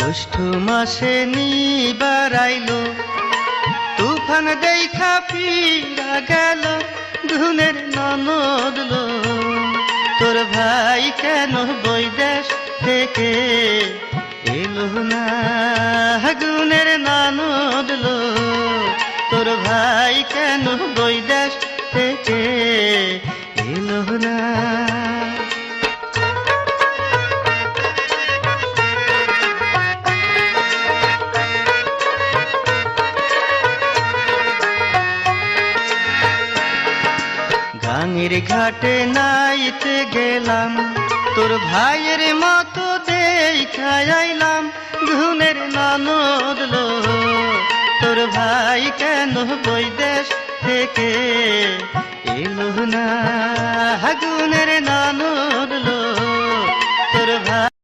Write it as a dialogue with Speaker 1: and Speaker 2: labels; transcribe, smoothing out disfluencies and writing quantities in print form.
Speaker 1: জ্যৈষ্ঠ মাসে নিবার আইলো, তুফান দেখা ফিরা গেল, গুনের ননদ লো। তোর ভাই কেন বৈদেশ থেকে এলো না, গুনের ননদ লো। তোর ভাই কেন বৈদেশ থেকে এলো না। গাঙের ঘাটে নাইতে গেলাম, তোর ভাইয়ের মতো দেখা আইলাম, গুনের ননদ লো। তোর ভাই কেন বৈদেশ থেকে এলো না, গুনের ননদ লো।